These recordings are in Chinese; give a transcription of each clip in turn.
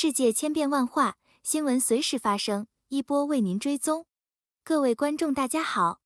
世界千变万化，新闻随时发生，一波为您追踪。各位观众大家好，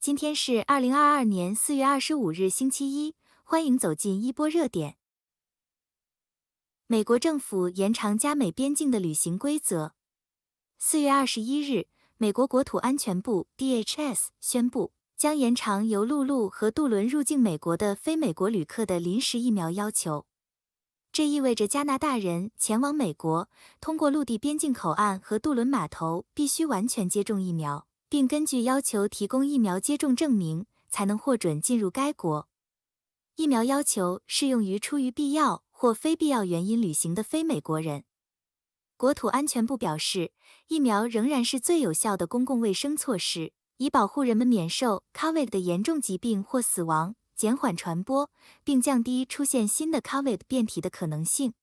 今天是2022年4月25日星期一，欢迎走进一波热点。美国政府延长加美边境的旅行规则。4月21日，美国国土安全部 DHS 宣布，将延长由陆路和渡轮入境美国的非美国旅客的临时疫苗要求。这意味着加拿大人前往美国，通过陆地边境口岸和渡轮码头必须完全接种疫苗，并根据要求提供疫苗接种证明，才能获准进入该国。疫苗要求适用于出于必要或非必要原因旅行的非美国人。国土安全部表示，疫苗仍然是最有效的公共卫生措施，以保护人们免受 COVID 的严重疾病或死亡，减缓传播，并降低出现新的 COVID 变体的可能性。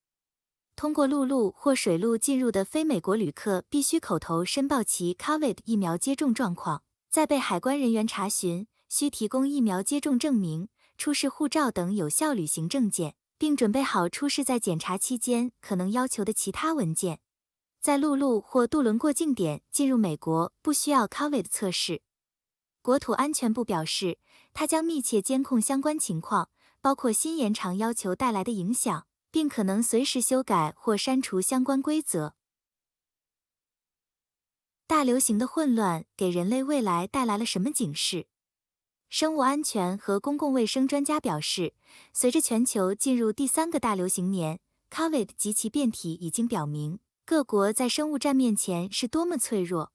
通过陆路或水路进入的非美国旅客必须口头申报其 COVID 疫苗接种状况，在被海关人员查询，需提供疫苗接种证明、出示护照等有效旅行证件，并准备好出示在检查期间可能要求的其他文件。在陆路或渡轮过境点进入美国不需要 COVID 测试。国土安全部表示，它将密切监控相关情况，包括新延长要求带来的影响，并可能随时修改或删除相关规则。大流行的混乱给人类未来带来了什么警示？生物安全和公共卫生专家表示，随着全球进入第3个大流行年 ，COVID 及其变体已经表明，各国在生物战面前是多么脆弱。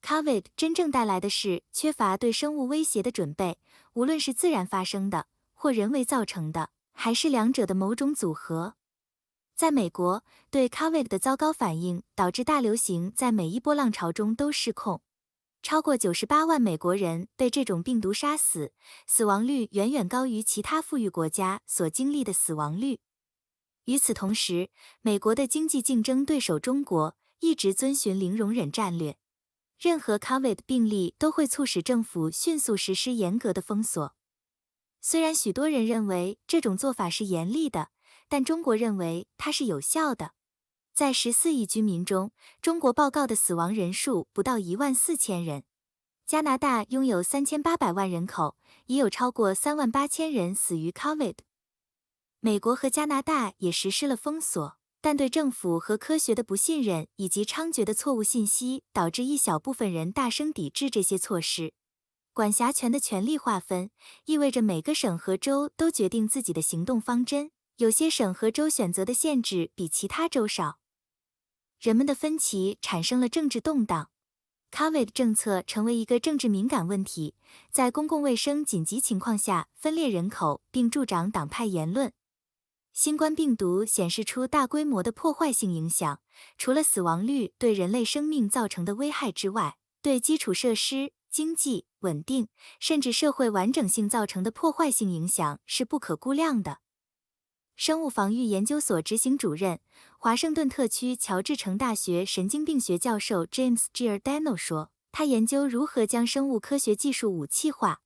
COVID 真正带来的是缺乏对生物威胁的准备，无论是自然发生的，或人为造成的，还是两者的某种组合。在美国，对 COVID 的糟糕反应导致大流行在每一波浪潮中都失控。超过98万美国人被这种病毒杀死，死亡率远远高于其他富裕国家所经历的死亡率。与此同时，美国的经济竞争对手中国一直遵循零容忍战略。任何 COVID 病例都会促使政府迅速实施严格的封锁。虽然许多人认为这种做法是严厉的，但中国认为它是有效的。在14亿居民中，中国报告的死亡人数不到14000人。加拿大拥有3800万人口，已有超过38000人死于 COVID。美国和加拿大也实施了封锁，但对政府和科学的不信任以及猖獗的错误信息，导致一小部分人大声抵制这些措施。管辖权的权力划分意味着每个省和州都决定自己的行动方针，有些省和州选择的限制比其他州少。人们的分歧产生了政治动荡。COVID 政策成为一个政治敏感问题，在公共卫生紧急情况下分裂人口并助长党派言论。新冠病毒显示出大规模的破坏性影响，除了死亡率对人类生命造成的危害之外，对基础设施、经济、稳定，甚至社会完整性造成的破坏性影响是不可估量的。生物防御研究所执行主任、华盛顿特区乔治城大学神经病学教授 James Giordano 说，他研究如何将生物科学技术武器化。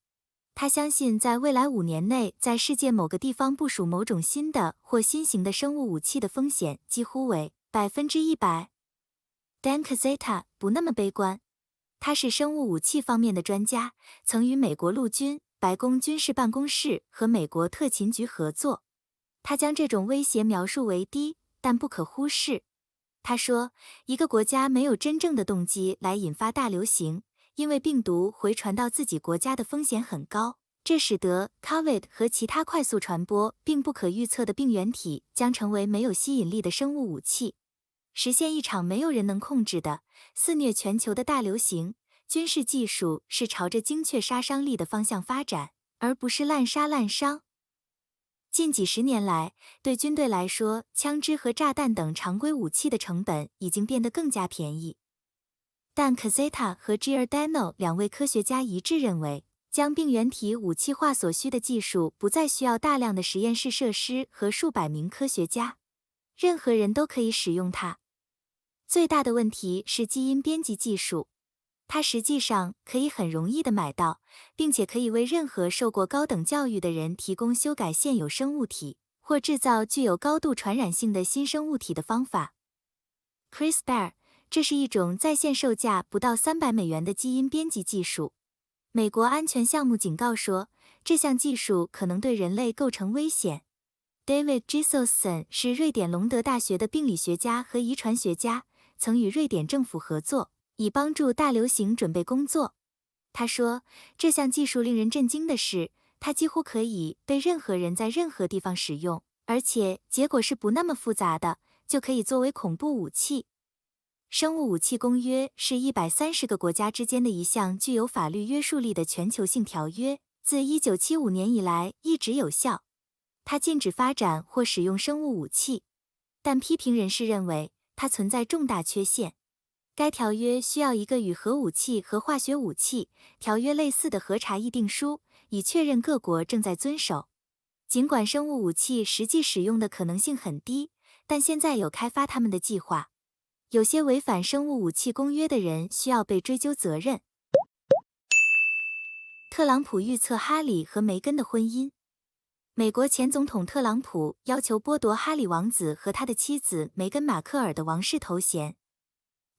他相信在未来5年内，在世界某个地方部署某种新的或新型的生物武器的风险几乎为100%。Dan Cazzetta 不那么悲观，他是生物武器方面的专家，曾与美国陆军、白宫军事办公室和美国特勤局合作。他将这种威胁描述为低，但不可忽视。他说，一个国家没有真正的动机来引发大流行，因为病毒回传到自己国家的风险很高，这使得 COVID 和其他快速传播并不可预测的病原体将成为没有吸引力的生物武器。实现一场没有人能控制的、肆虐全球的大流行，军事技术是朝着精确杀伤力的方向发展，而不是滥杀滥伤。近几十年来，对军队来说，枪支和炸弹等常规武器的成本已经变得更加便宜。但 Cazzetta 和 Giordano 2位科学家一致认为，将病原体武器化所需的技术不再需要大量的实验室设施和数百名科学家，任何人都可以使用它。最大的问题是基因编辑技术。它实际上可以很容易地买到，并且可以为任何受过高等教育的人提供修改现有生物体，或制造具有高度传染性的新生物体的方法。CRISPR， 这是一种在线售价不到$300的基因编辑技术。美国安全项目警告说，这项技术可能对人类构成危险。David Giselson 是瑞典隆德大学的病理学家和遗传学家，曾与瑞典政府合作，以帮助大流行准备工作。他说，这项技术令人震惊的是，它几乎可以被任何人在任何地方使用，而且结果是不那么复杂的，就可以作为恐怖武器。生物武器公约是130个国家之间的一项具有法律约束力的全球性条约，自1975年以来一直有效。它禁止发展或使用生物武器，但批评人士认为它存在重大缺陷。该条约需要一个与核武器和化学武器条约类似的核查议定书，以确认各国正在遵守。尽管生物武器实际使用的可能性很低，但现在有开发它们的计划。有些违反生物武器公约的人需要被追究责任。特朗普预测哈里和梅根的婚姻。美国前总统特朗普要求剥夺哈里王子和他的妻子梅根·马克尔的王室头衔。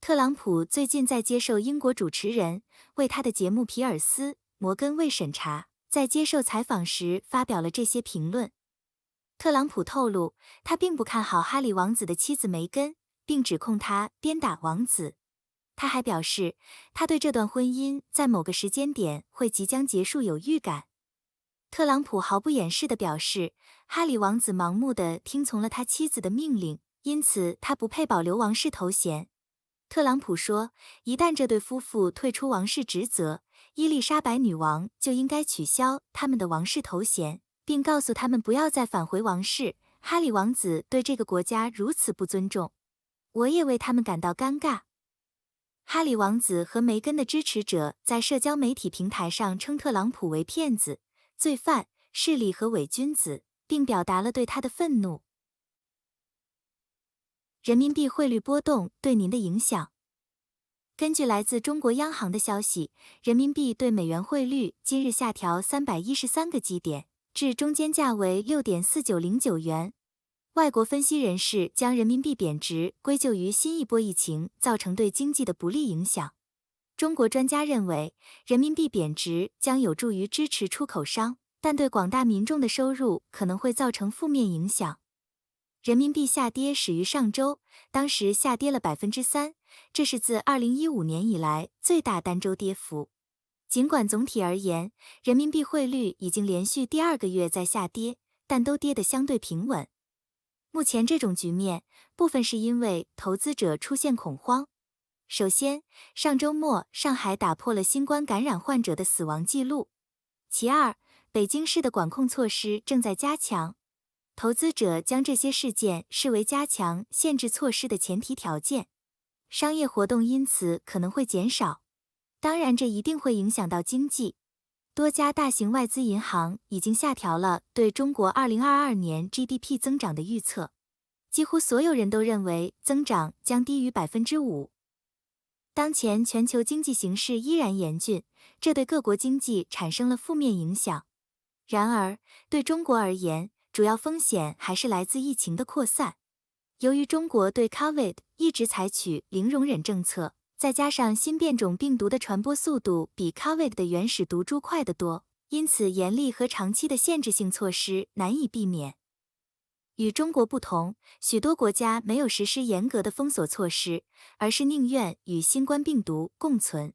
特朗普最近在接受英国主持人为他的节目皮尔斯·摩根未审查，在接受采访时发表了这些评论。特朗普透露，他并不看好哈里王子的妻子梅根，并指控他鞭打王子。他还表示，他对这段婚姻在某个时间点会即将结束有预感。特朗普毫不掩饰地表示，哈里王子盲目地听从了他妻子的命令，因此他不配保留王室头衔。特朗普说，一旦这对夫妇退出王室职责，伊丽莎白女王就应该取消他们的王室头衔，并告诉他们不要再返回王室。哈里王子对这个国家如此不尊重，我也为他们感到尴尬。哈里王子和梅根的支持者在社交媒体平台上称特朗普为骗子、罪犯、势利和伪君子，并表达了对他的愤怒。人民币汇率波动对您的影响。根据来自中国央行的消息，人民币对美元汇率今日下调313个基点，至中间价为6.4909元。外国分析人士将人民币贬值归咎于新一波疫情造成对经济的不利影响。中国专家认为，人民币贬值将有助于支持出口商，但对广大民众的收入可能会造成负面影响。人民币下跌始于上周，当时下跌了3%，这是自2015年以来最大单周跌幅。尽管总体而言，人民币汇率已经连续第2个月在下跌，但都跌得相对平稳。目前这种局面，部分是因为投资者出现恐慌。首先，上周末上海打破了新冠感染患者的死亡记录。其二，北京市的管控措施正在加强。投资者将这些事件视为加强限制措施的前提条件，商业活动因此可能会减少。当然，这一定会影响到经济。多家大型外资银行已经下调了对中国2022年 GDP 增长的预测，几乎所有人都认为增长将低于5%。当前全球经济形势依然严峻，这对各国经济产生了负面影响。然而，对中国而言，主要风险还是来自疫情的扩散。由于中国对 COVID 一直采取零容忍政策，再加上新变种病毒的传播速度比 COVID 的原始毒株快得多，因此严厉和长期的限制性措施难以避免。与中国不同，许多国家没有实施严格的封锁措施，而是宁愿与新冠病毒共存。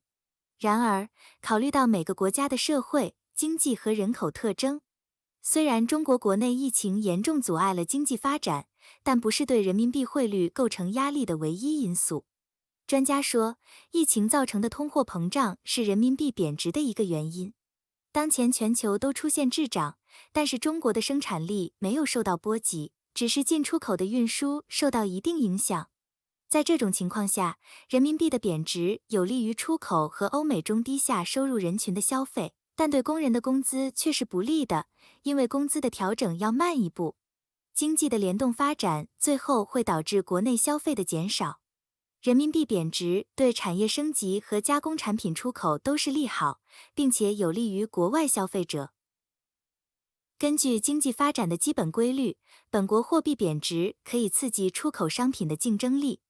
然而，考虑到每个国家的社会、经济和人口特征，虽然中国国内疫情严重阻碍了经济发展，但不是对人民币汇率构成压力的唯一因素。专家说，疫情造成的通货膨胀是人民币贬值的一个原因。当前全球都出现滞涨，但是中国的生产力没有受到波及，只是进出口的运输受到一定影响。在这种情况下，人民币的贬值有利于出口和欧美中低下收入人群的消费，但对工人的工资却是不利的，因为工资的调整要慢一步。经济的联动发展最后会导致国内消费的减少。人民币贬值对产业升级和加工产品出口都是利好，并且有利于国外消费者。根据经济发展的基本规律，本国货币贬值可以刺激出口商品的竞争力。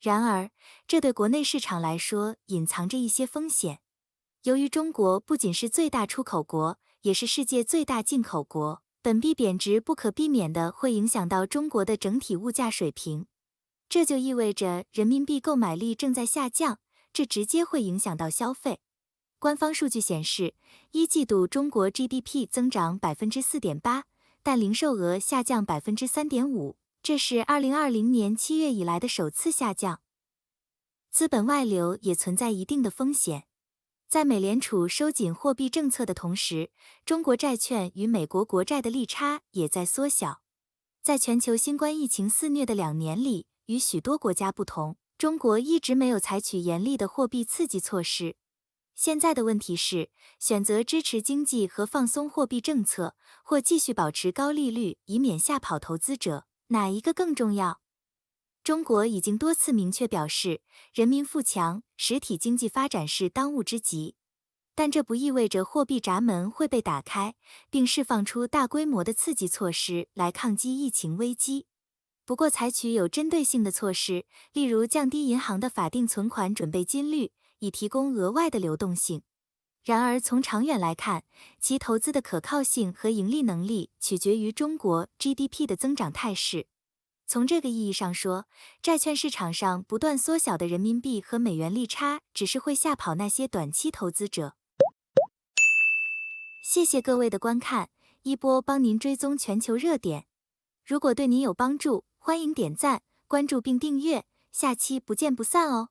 然而，这对国内市场来说隐藏着一些风险。由于中国不仅是最大出口国，也是世界最大进口国，本币贬值不可避免的会影响到中国的整体物价水平。这就意味着人民币购买力正在下降，这直接会影响到消费。官方数据显示，一季度中国 GDP 增长 4.8%， 但零售额下降 3.5%， 这是2020年7月以来的首次下降。资本外流也存在一定的风险。在美联储收紧货币政策的同时，中国债券与美国国债的利差也在缩小。在全球新冠疫情肆虐的2年里，与许多国家不同，中国一直没有采取严厉的货币刺激措施。现在的问题是，选择支持经济和放松货币政策，或继续保持高利率以免吓跑投资者，哪一个更重要？中国已经多次明确表示，人民富强，实体经济发展是当务之急。但这不意味着货币闸门会被打开，并释放出大规模的刺激措施来抗击疫情危机。不过，采取有针对性的措施，例如降低银行的法定存款准备金率，以提供额外的流动性。然而，从长远来看，其投资的可靠性和盈利能力取决于中国 GDP 的增长态势。从这个意义上说，债券市场上不断缩小的人民币和美元利差，只是会吓跑那些短期投资者。谢谢各位的观看，一波帮您追踪全球热点。如果对您有帮助，欢迎点赞、关注并订阅，下期不见不散哦。